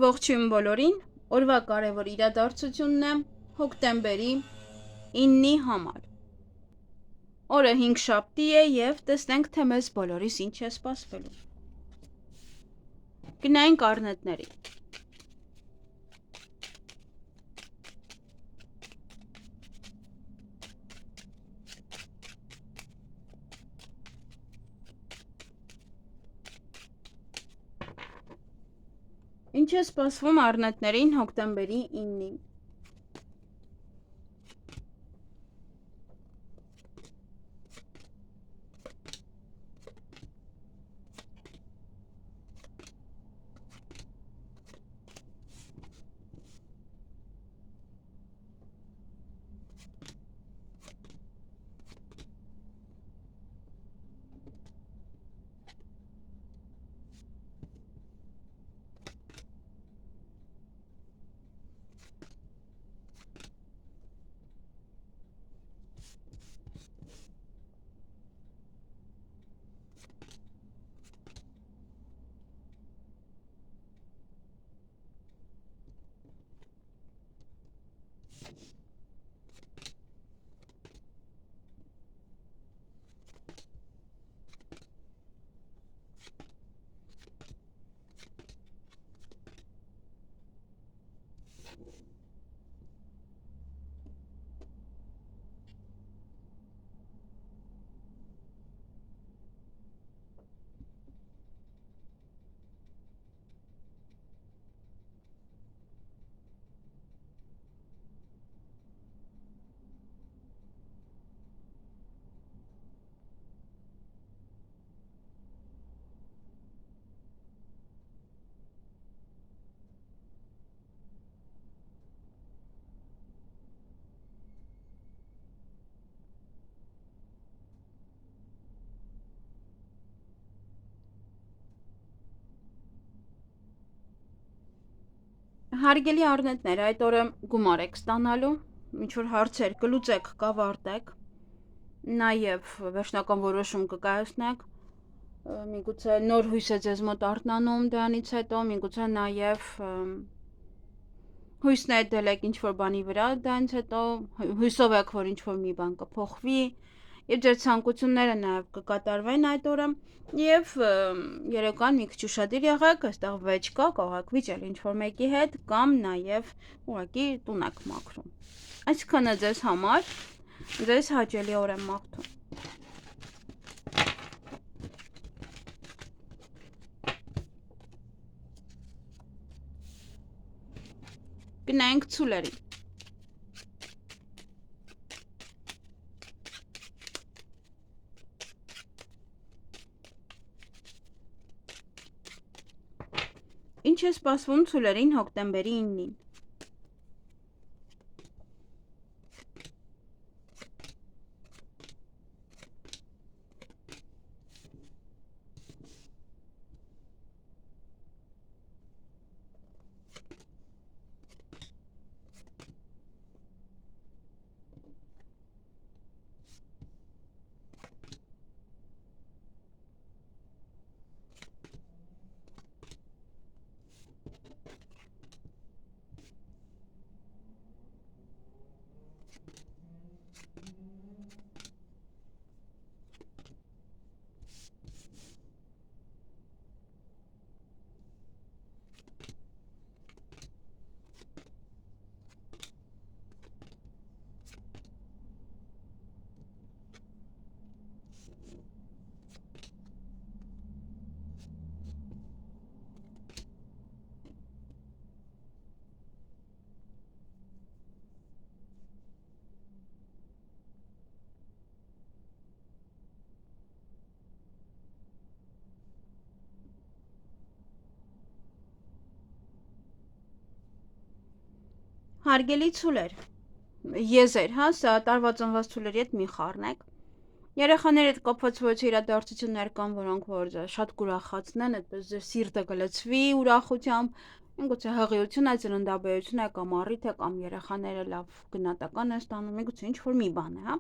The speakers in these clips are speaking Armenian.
Ողջույն բոլորին, օրվա կարևոր իրադարձությունն է հոկտեմբերի 9-ի համար։ Օրը 5-շաբթի է և տեսնենք, թե մեզ բոլորիս ինչ է սպասվելու։ Գնայինք առնետների։ Ինչ է սպասվում առնետներին հոկտեմբերի 9-ին։ Հարգելի առնետներ, այդ օրը գումար եք ստանալու, ինչ-որ հարցեր կլուծեք, կավարտեք, նաև վերջնական որոշում կկայացնեք, միգուցե նոր հույս է ձեզ մոտ արթնանում դրանից հետո, միգուցե նաև հույսներ եք ինչ-որ բանի վրա, դրանից հետո հույսով եք, որ ինչ-որ մի բան կփոխվի, և ձեր ցանկությունները նաև կկատարվեն այդ օրը, և երեկոյան մի քիչ ուշադիր եղեք, այստեղ վեճ կա, կարող եք վիճել ինչ-որ մեկի հետ, կամ նաև ուղղակի տուն եք մաքրում։ Այսքանը ձեզ համար, ձեզ հաճելի օր եմ մաղթում։ Գնայինք ցուլերին։ Ինչ է սպասվում ցուլերին հոկտեմբերի 9-ին։ Հարգելի ցուլեր, եզեր, հա, սա տարվա ծնված ցուլերի հետ մի խառնեք։ Երեխաների հետ կապված ոչ իրադարձություններ կան, որոնք որ շատ կուրախացնեն, այդպես ձեր սիրտը կլցվի ուրախությամբ, միգուցե հղիություն է, ծննդաբերություն է, կամ առիթ է, կամ երեխաները լավ գնահատական են ստանում, միգուցե ինչ-որ մի բան է, հա։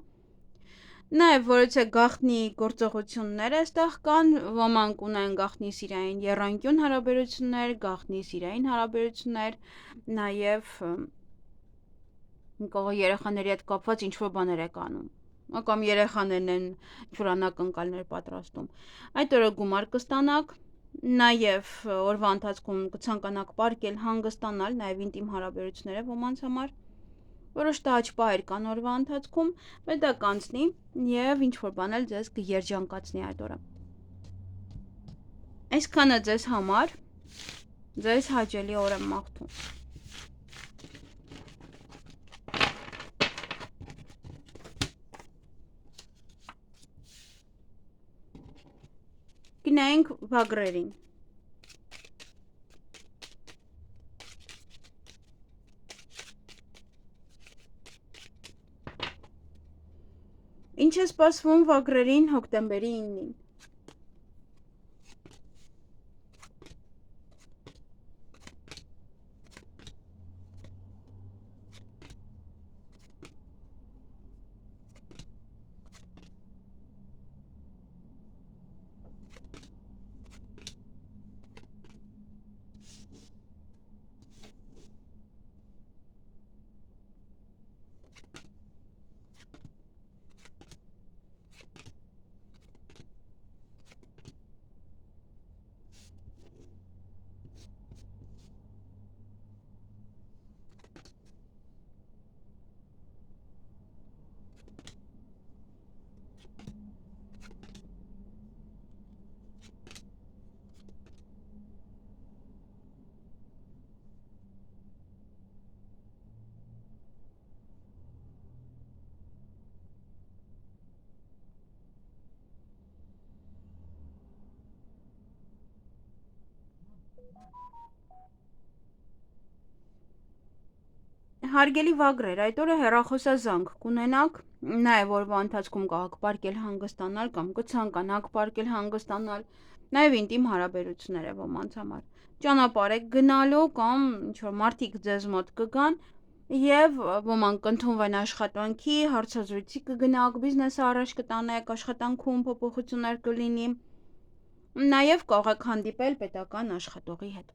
Նաև որոցե գաղտնի գործողություններ այստեղ կան, ոմանք ունեն գաղտնի սիրային եռանկյուն հարաբերություններ, գաղտնի սիրային հարաբերություններ, նաև երեխաների հետ կապված ինչ-որ բաներ եք անում, կամ երեխաներն են ինչ-որ անակնկալներ պատրաստում։ Այդ օրը գումար կստանաք, նաև օրվա ընթացքում կցանկանաք պարկել, հանգստանալ, նաև ինտիմ հարաբերություններ է ոմանց համար։ Որոշ տհաճ կան օրվա ընթացքում, բայց դա կանցնի եւ ինչ-որ բան էլ ձեզ կերջանկացնի այդ օրը։ Այսքանը ձեզ համար, ձեզ հաճելի օր եմ մաղթում։ Գնայինք վագրերին։ Ինչ է սպասվում վագրերին հոկտեմբերի 9-ին։ Հարգելի վագրեր, այդ օրը հեռախոսազանգ կունենաք, նաև օրվա ընթացքում կարող պարկել հանգստանալ կամ կցանկանաք պարկել հանգստանալ, նաև ինտիմ հարաբերություններ է ոմանց համար։ Ճանապարհ եք գնալու կամ ինչ-որ մարդիկ ձեզ մոտ կգան եւ ոմանք կընդունվեն աշխատանքի, հարցազրույցի կգնաք, բիզնեսը առաջ կտանեք, աշխատանքում փոփոխություններ կլինի, նաև կարող եք հանդիպել պետական աշխատողի հետ։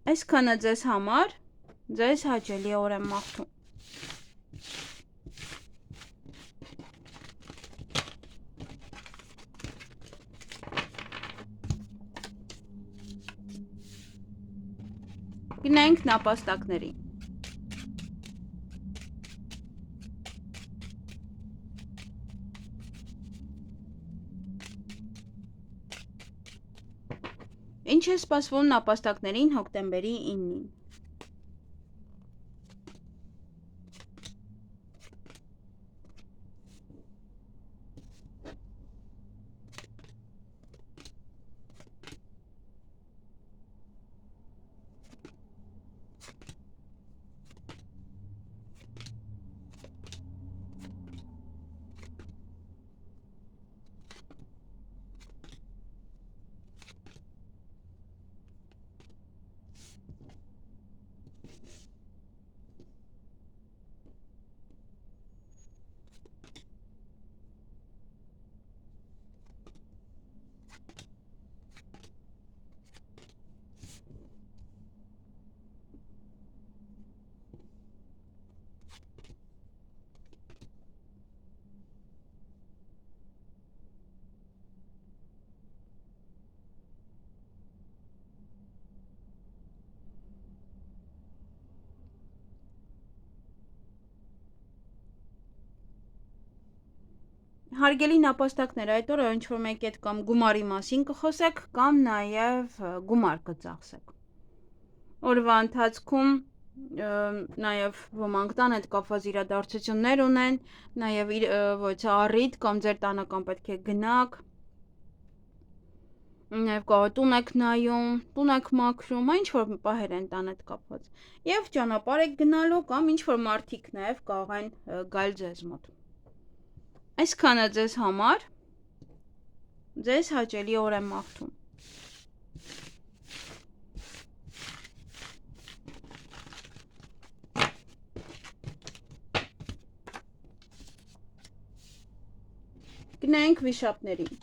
Այսքանը ձեզ համար, ձեզ հաճելի օր եմ մաղթում։ Գնանք նապաստակների։ Ինչ է սպասվում նապաստակներին հոկտեմբերի 9-ին։ Հարգելի նապաստակներ, այդ օրը ինչ-որ մեկի հետ կամ գումարի մասին կխոսեք, կամ նաև գումար կծախսեք։ Օրվա ընթացքում նաև ոմանք տան հետ կապված իրադարձություններ ունեն, նաև ոչ առիթ կամ ձեր տանը կամ պետք է գնաք, նաև կարող տուն եք նայում, տուն եք մաքրում, ինչ-որ պահեր են տան հետ կապված։ Եվ ճանապարհ եք գնալու կամ ինչ-որ մարդիկ նաև կարող են գալ ձեզ մոտ։ Այսքանը ձեզ համար, ձեզ հաճելի օր եմ մաղթում։ Գնանք վիշապներին։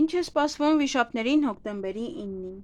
Ինչ է սպասվում վիշապներին հոկտեմբերի 9-ին։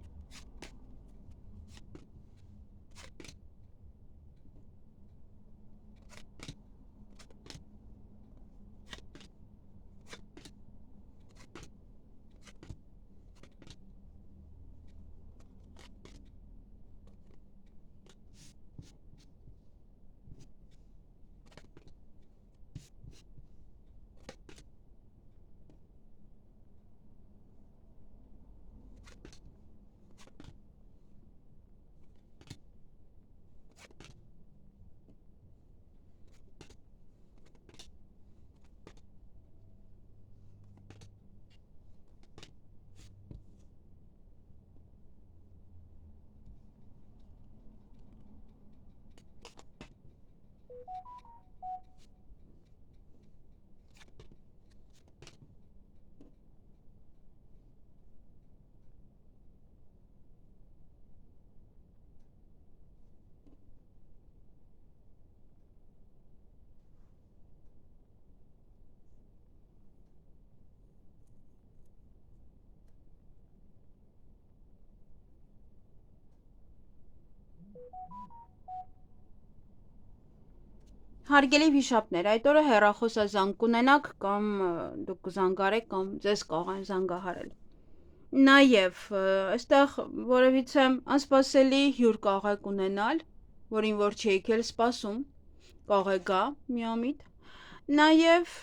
Հարգելի վիշապներ, այդ օրը հեռախոսազանգ կունենաք կամ դուք կզանգարեք կամ ձեզ կարող են զանգահարել։ Նաև այստեղ որևիցե անսպասելի հյուր կարող եք ունենալ, որին որ չէիք էլ սպասում, կարող է գա միամիտ։ Նաև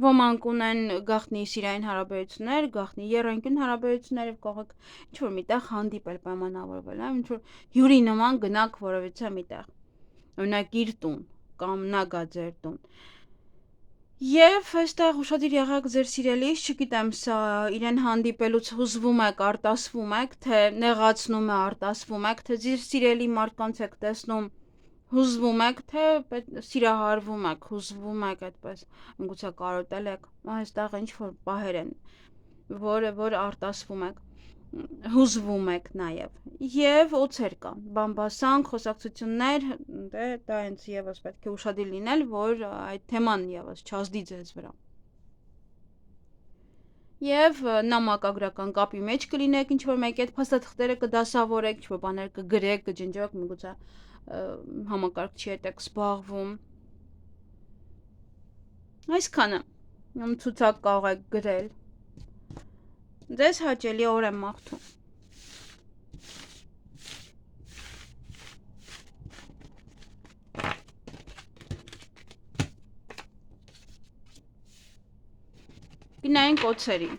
ոմանք ունեն գաղտնի սիրային հարաբերություններ, գաղտնի եռանկյուն հարաբերություններ եւ կարող եք ինչ-որ միտեղ հանդիպել, պայմանավորվել, ինչ-որ հյուրի նման գնաք որևիցե միտեղ։ Օրինակ իր տուն կամ նա գա ձեր տուն։ Եվ այստեղ ուշադիր եղեք ձեր սիրելիս, չգիտեմ, սա իրեն հանդիպելուց հուզվում եք, արտասվում եք, թե նեղացնում է, արտասվում եք, թե ձեր սիրելի մարդկանց եք տեսնում, հուզվում եք, թե սիրահարվում եք, հուզվում եք, այդպես միգուցե կարոտել եք, այստեղ ինչ-որ պահեր են, որ արտասվում եք, հուզվում եք նաև։ Եվ օձեր կան, բամբասանք, խոսակցություններ, դա հենց եւս պետք է ուշադիր լինել, որ այդ թեման եւս չազդի ձեզ վրա։ Եվ նամակագրական կապի մեջ կլինեք, ինչ-որ մեկի հետ փաստաթղթերը կդասավորեք, ինչ-որ բաներ կգրեք, կջնջեք, միգուցե համակարգչի հետ եք զբաղվում։ Այսքանը ցուցակ կարող եք գրել։ Ձեզ հաճելի օր եմ մաղթում։ Գնայինք օձերին։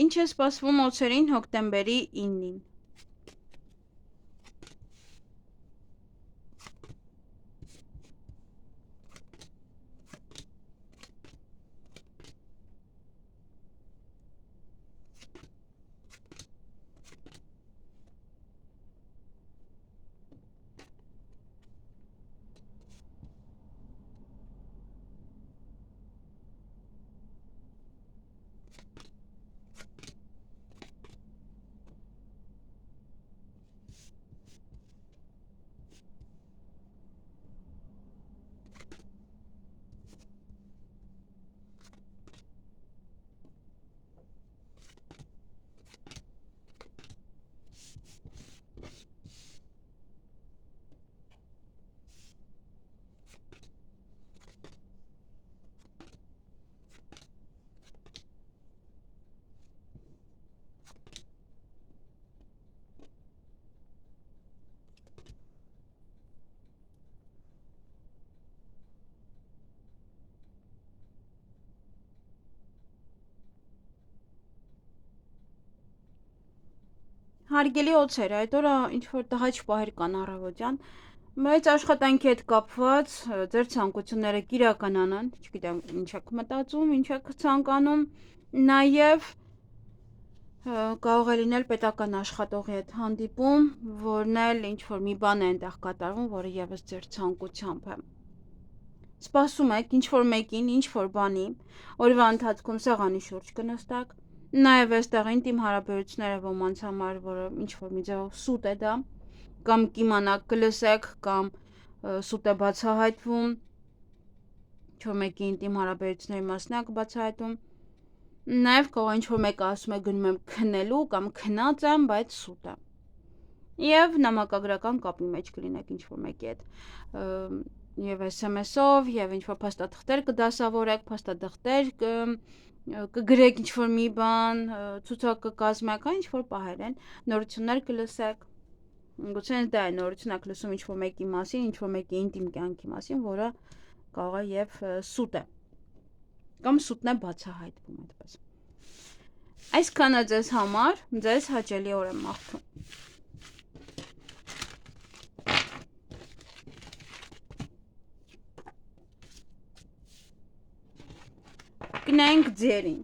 Ինչ է սպասվում օձերին հոկտեմբերի 9-ին։ Հարգելի օձեր, այդ օրը ինչ-որ տհաճ պահեր կան առավոտյան, մեծ աշխատանքի հետ կապված ձեր ցանկությունները կիրականանան, չգիտեմ ինչ եք մտածում, ինչ եք ցանկանում, նաև կարող է լինել պետական աշխատողի հետ հանդիպում, որն էլ ինչ-որ մի բան է այնտեղ կատարվում, որը եւս ձեր ցանկությամբ է։ Սպասում եք ինչ-որ մեկին, ինչ-որ բանի, օրվա ընթացքում սեղանի շուրջ կնստեք, նաև այստեղ ինտիմ հարաբերությունները ոմանց համար, որը ինչ-որ մի ձևով սուտ է դա, կամ կիմանաք կլսեք, կամ սուտ է բացահայտվում, ինչ-որ մեկի ինտիմ հարաբերությունների մասն է բացահայտում, նաև կարող ինչ-որ մեկը ասում է գնում եմ քնելու կամ քնած եմ, բայց սուտ է։ Եվ նամակագրական կապի մեջ կլինեք ինչ-որ մեկի հետ, եւ SMS-ով, եւ ինչ-որ փաստաթղթեր կդասավորեք, փաստաթղթեր կգրեք ինչ-որ մի բան, ցուցակ կկազմեք, այն ինչ-որ պահեր են, նորություններ կլսեք։ Գուցե դա է նորություն եք լսում ինչ-որ մեկի մասին, ինչ-որ մեկի ինտիմ կյանքի մասին, որը կարող է եւ սուտ է։ Կամ սուտն է բացահայտվում այդպես։ Այսքանը ձեզ համար, ձեզ հաճելի օր եմ մաղթում։ Գնանք ձերին։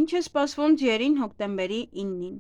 Ինչ է սպասվում ձերին հոկտեմբերի 9-ին։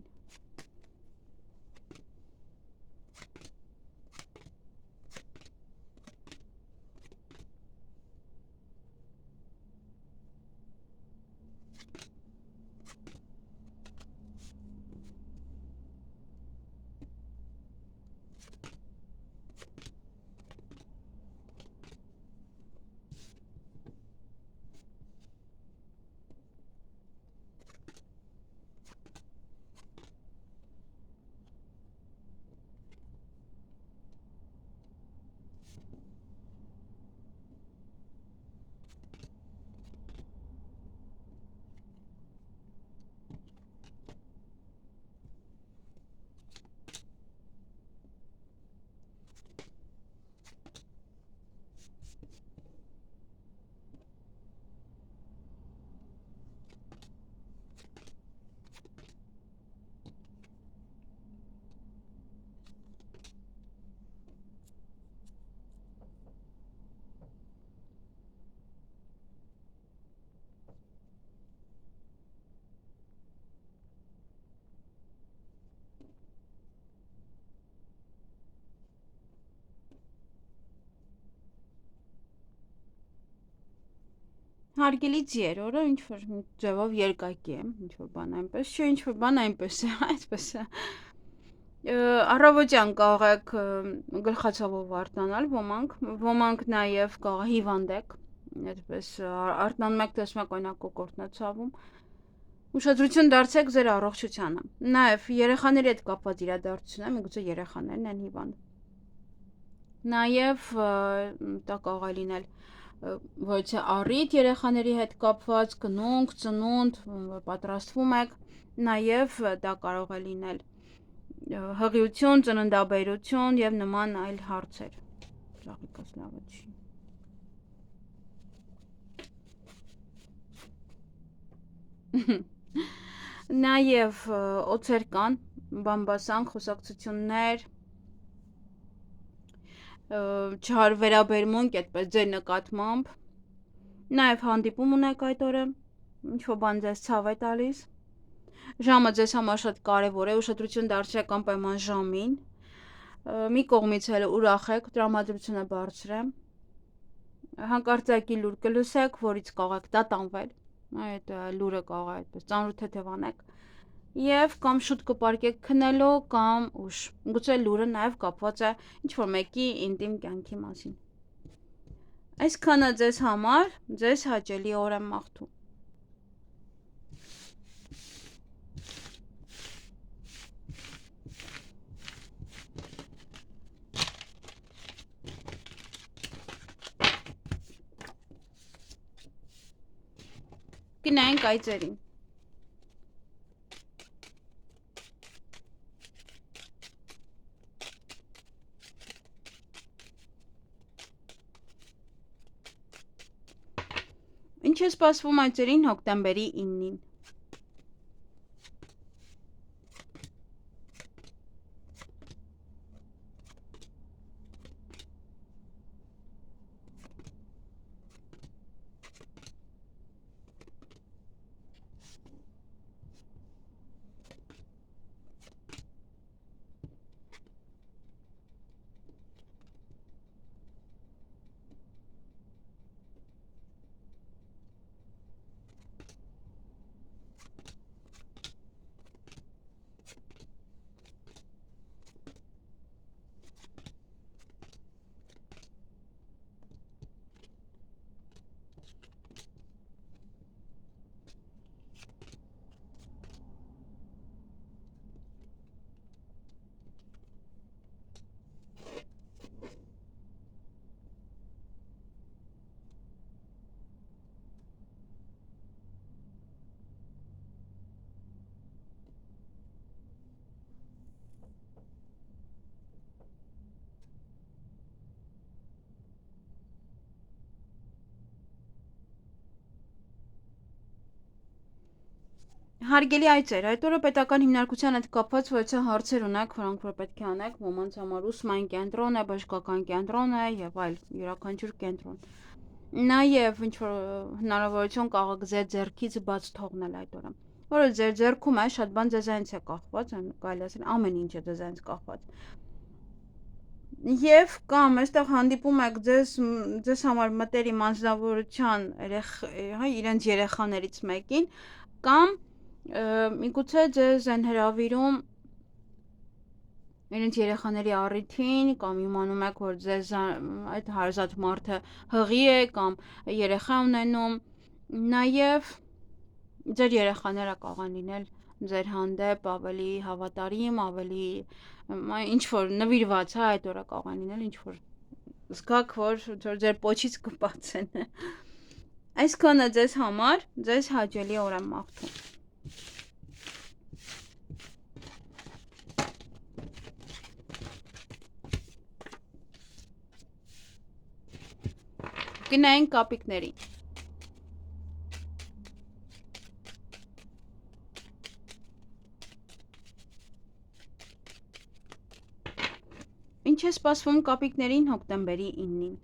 Հարգելի ձեր, օրը ինչ-որ ձևով երկակի է, ինչ-որ բան այնպես, չէ, ինչ-որ բան այնպես է, այսպես է։ Առավոտյան կարող եք գլխացավով արթնանալ ոմանք նաև կարող հիվանդեք, այդպես արթնանում եք, տեսնում եք օրինակ կոկորդն է ցավում, ուշադրություն դարձեք ձեր առողջությանը, նաև երեխաների հետ կապված իրադարձություն է, միգուցե երեխաներն են հիվանդ, նաև դա կարող է լինել ոչ թե առիթ երեխաների հետ կապված, կնունք, ծնունդ, որ պատրաստվում եք, նաև դա կարող է լինել հղիություն, ծննդաբերություն եւ նման այլ հարցեր։ Ծաղիկս լավը չի։ Նաև օձեր կան, բամբասան, խոսակցություններ, չհարվերաբերմունք այդպես ձեր նկատմամբ, նաև հանդիպում ունեք այդ օրը, ինչ-որ բան ձեզ ցավ է տալիս, ժամը ձեզ համար շատ կարևոր է, ուշադրություն դարձրեք անպայման ժամին, մի կողմից էլ ուրախ եք, տրամադրությունը բարձր է, հանկարծակի լուր կլսեք, որից կարող եք տատանվել, այդ լուրը կարող է այդպես ծանր թեթևանեք, եւ կամ շուտ կպարկեք քնելու կամ ուշ։ Գուցե լուրը նաև կապված է ինչ-որ մեկի ինտիմ կյանքի մասին։ Այսքանը ձեզ համար, ձեզ հաճելի օր եմ մաղթում։ Գնանք այծերին։ Ինչ է սպասվում այցերին հոկտեմբերի 9-ին։ Հարգելի այցեր, այդ օրը պետական հիմնարկության հետ կապված որոշ հարցեր ունեք, որոնք որ պետք է անեք, ոմանց համար ուսման կենտրոն է, բժշկական կենտրոն է եւ այլ յուրաքանչյուր կենտրոն։ Նաեւ ինչ որ հնարավորություն կարող ձեր ձեռքից բաց թողնել այդ օրը։ Որը ձեր ձեռքում է, շատ բան ձեզանից է կախված, կարելի ասել ամեն ինչ է ձեզանից կախված։ Եվ կամ այստեղ հանդիպում եք ձեզ համար մտերիմ անձնավորության իրենց երեխաներից մեկին, կամ միգուցե ձեզ են հրավիրում իրենց երեխաների առիթին, կամ իմանում եք, որ ձեզ այդ հարազատ մարդը հղի է կամ երեխա ունենում, նաև ձեր երեխաները կարող են լինել ձեր հանդեպ ավելի հավատարիմ, ավելի ինչ որ նվիրված, այդ օրը կարող են լինել ինչ որ զգաք, որ ձեր պոչից կբացեն։ Այսքանը ձեզ համար, ձեզ հաճելի օր եմ մաղթում։ Գնային կապիկներին։ Ինչ է սպասվում կապիկներին հոկտեմբերի 9-ին։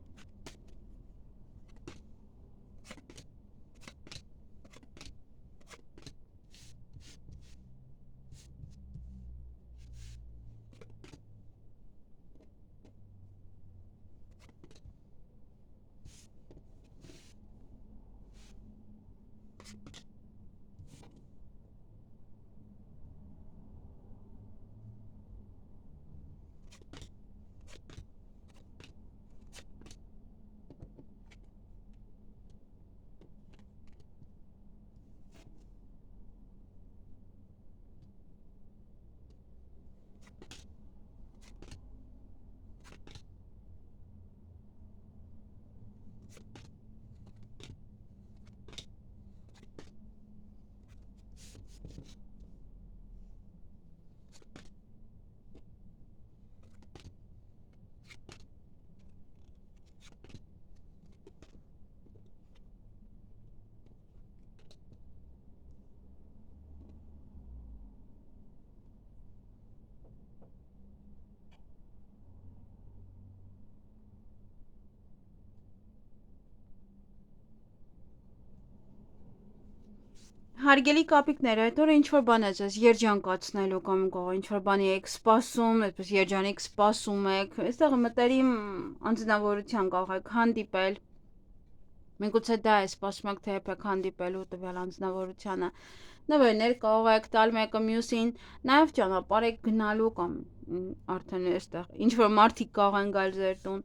Հարգելի կապիկներ, այդ օրը ինչ որ բան է ձեզ երջանկացնելու կամ ինչ որ բանի եք սպասում, այդպես երջանիկ սպասում եք, այստեղ մտերիմ անձնավորության կարող եք հանդիպել։ Միգուցե դա է սպասում եք, թե երբ եք հանդիպելու տվյալ անձնավորությանը։ Նվերներ կարող եք տալ մեկը մյուսին, նաև ճանապարհ եք գնալու կամ արդեն այստեղ ինչ որ մարդիկ կարող են գալ ձեր տուն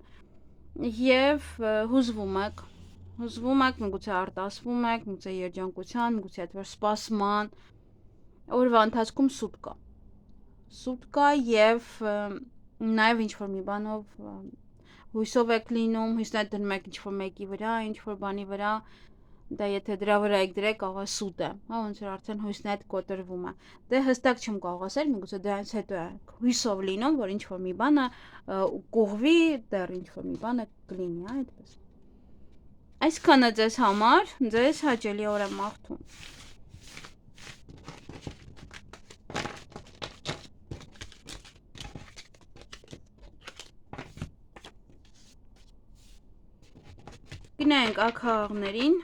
եւ հուզվում եք, միգուցե արտասվում եք, միգուցե երջանկության, միգուցե այդ որ սպասման, օրվա ընթացքում սուտ կա եւ նաեւ ինչ որ մի բանով հույսով եք լինում, հույսներ դնում եք ինչ որ մեկի վրա, ինչ որ բանի վրա, դա եթե դրա վրա եք դրել, կարող է սուտ է, ոնց որ արդեն հույսն այդ կոտրվում է։ Դե հստակ չեմ կարող ասել, միգուցե դրանից հետո է հույսով լինում, որ ինչ որ մի բանը կուղվի, դեռ ինչ որ մի բանը կլինի, այդպես։ Այսքանը ձեզ համար, ձեզ հաճելի օր եմ մաղթում։ Գնանք աքաղաղներին։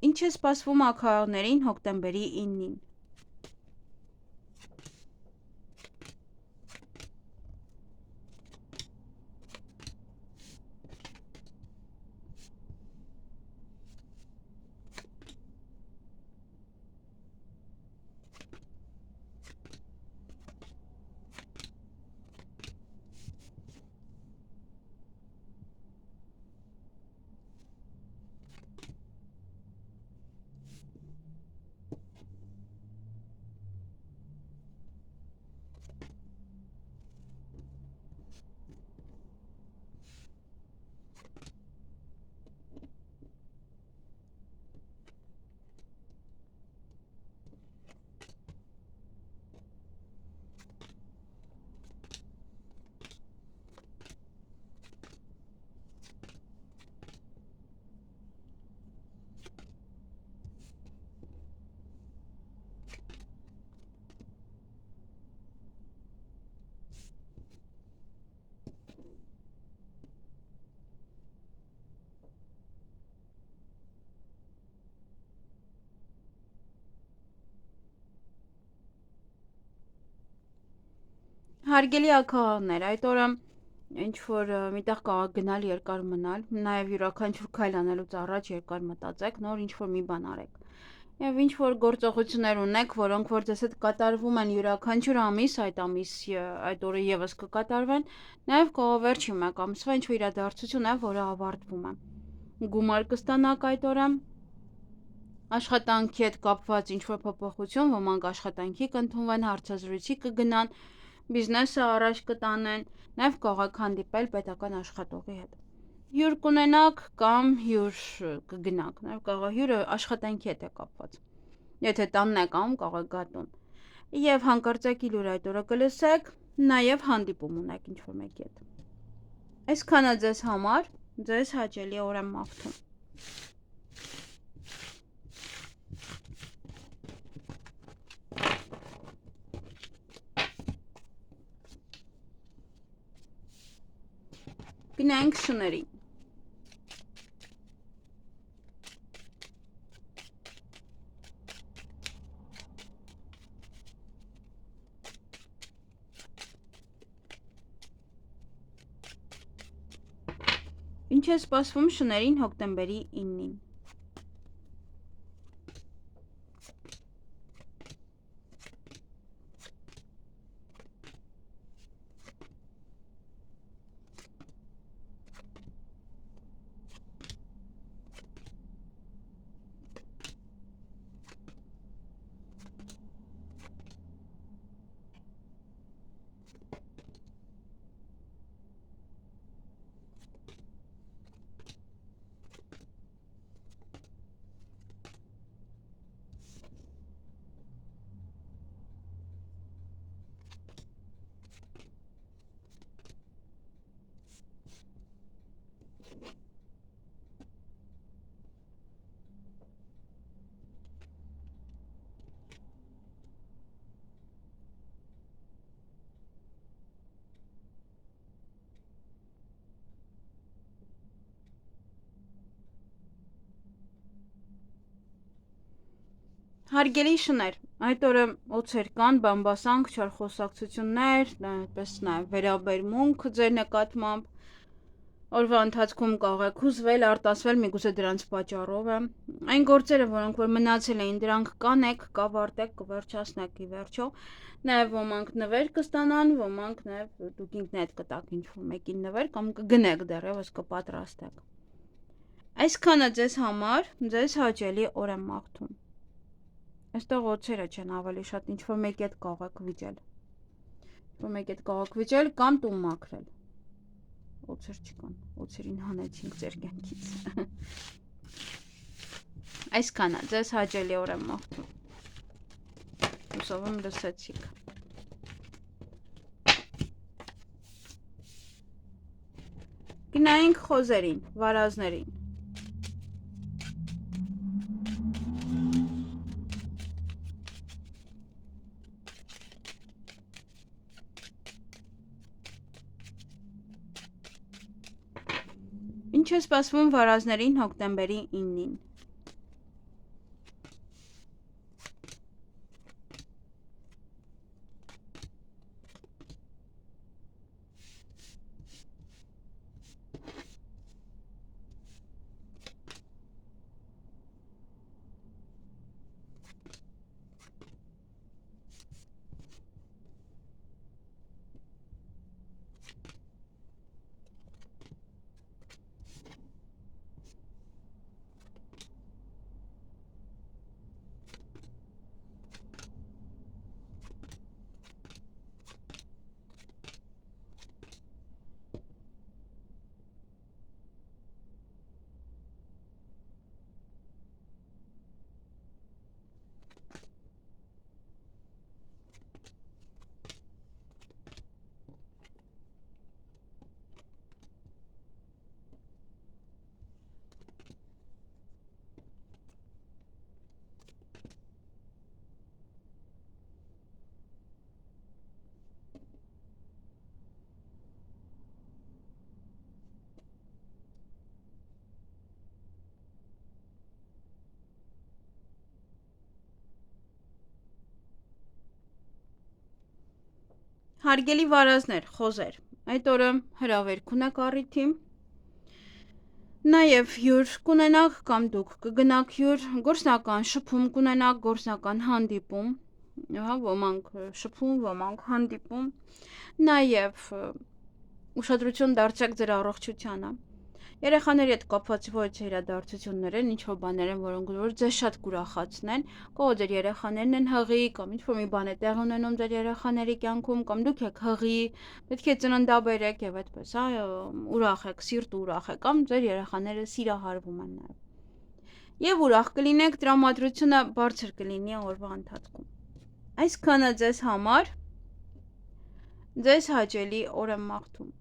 Ինչ է սպասվում աքաղաղներին հոկտեմբերի 9-ին։ Հարգելի աքաղաղներ, այդ օրը ինչ-որ միտեղ կարող գնալ երկար մնալ, նաև յուրաքանչյուր քայլ անելուց առաջ երկար մտածեք, նոր ինչ-որ մի բան արեք։ Եվ ինչ-որ գործողություններ ունեք, որոնք որ ձեզ հետ կատարվում են յուրաքանչյուր ամիս, այդ օրը եւս կկատարվեն, նաև կարող վերջի 1 ամսվա ինչ-որ իրադարձություն է, որը ավարտվում է։ Գումար կստանաք այդ օրը, աշխատանքի հետ կապված ինչ-որ փոփոխություն, ոմանք աշխատանքի կընդունվեն, հարցազրույցի կգնան, բիզնեսը առաջ կտանեն, նաև կարող եք հանդիպել պետական աշխատողի հետ։ Հյուր կունենաք կամ հյուր կգնաք, նաև կարող է հյուրը աշխատանքի հետ է կապված։ Եթե տանն եք անում, կարող եք գա տուն։ Եվ հանկարծակի լուր այդ օրը կլսեք, նաև հանդիպում ունեք ինչ-որ մեկի հետ։ Այսքանը ձեզ համար, ձեզ հաճելի օր եմ մաղթում։ Գնանք շներին։ Ինչ է սպասվում շներին հոկտեմբերի 9-ին։ Հարգելի շներ, այդ օրը օցեր կան, բամբասանք, չար խոսակցություններ, այդպես նաև վերաբերմունք ձեր նկատմամբ։ Օրվա ընթացքում կարող եք հուզվել, արտասվել, միգուցե դրանց պատճառով է։ Այն գործերը, որոնք որ մնացել էին, դրանք կանեք, կավարտեք, կվերջացնեք ի վերջո։ Նաև ոմանք նվեր կստանան, ոմանք նաև դուք ինքներդ կտաք ինչ-որ մեկին նվեր կամ կգնեք դեռևս կպատրաստեք։ Այսքանը ձեզ համար, ձեզ հաճելի օր եմ մաղթում։ Այստեղ օցերը չեն ավելի շատ, ինչ-որ մեկի հետ կարող եք վիճել։ Ինչ-որ մեկի հետ կարող եք վիճել կամ տուն մաքրել։ Օծեր չկան, օծերին հանեցինք ձեր կյանքից։ Այսքանա, ձեզ հաճելի օր եմ մաղթում։ Հուսով եմ լսեցիք։ Գնայինք խոզերին, վարազներին։ Ինչ է սպասվում վարազներին հոկտեմբերի 9-ին։ Հարգելի վարազներ, խոզեր, այդ օրը հրավերք ունեք առիթի, նաև հյուր կունենաք կամ դուք կգնաք հյուր, գործնական շփում կունենաք, գործնական հանդիպում, ոմանք շփում, ոմանք հանդիպում, նաև ուշադրություն դարձրեք ձեր առողջությանը, երեխաների հետ կապված ոչ իրադարձություններ են, ինչ-որ բաներ են, որոնք որ ձեզ շատ կուրախացնեն, կարող ձեր երեխաներն են հղի, կամ ինչ-որ մի բան է տեղ ունենում ձեր երեխաների կյանքում, կամ դուք եք հղի, պետք է ծննդաբեր եք եւ այդպես, ուրախ եք, սիրտը ուրախ է, կամ ձեր երեխաները սիրահարվում են նաեւ։ Եվ ուրախ կլինեք, տրամադրությունը բարձր կլինի օրվա ընթացքում։ Այսքանը ձեզ համար, ձեզ հաճելի օր եմ մաղթում։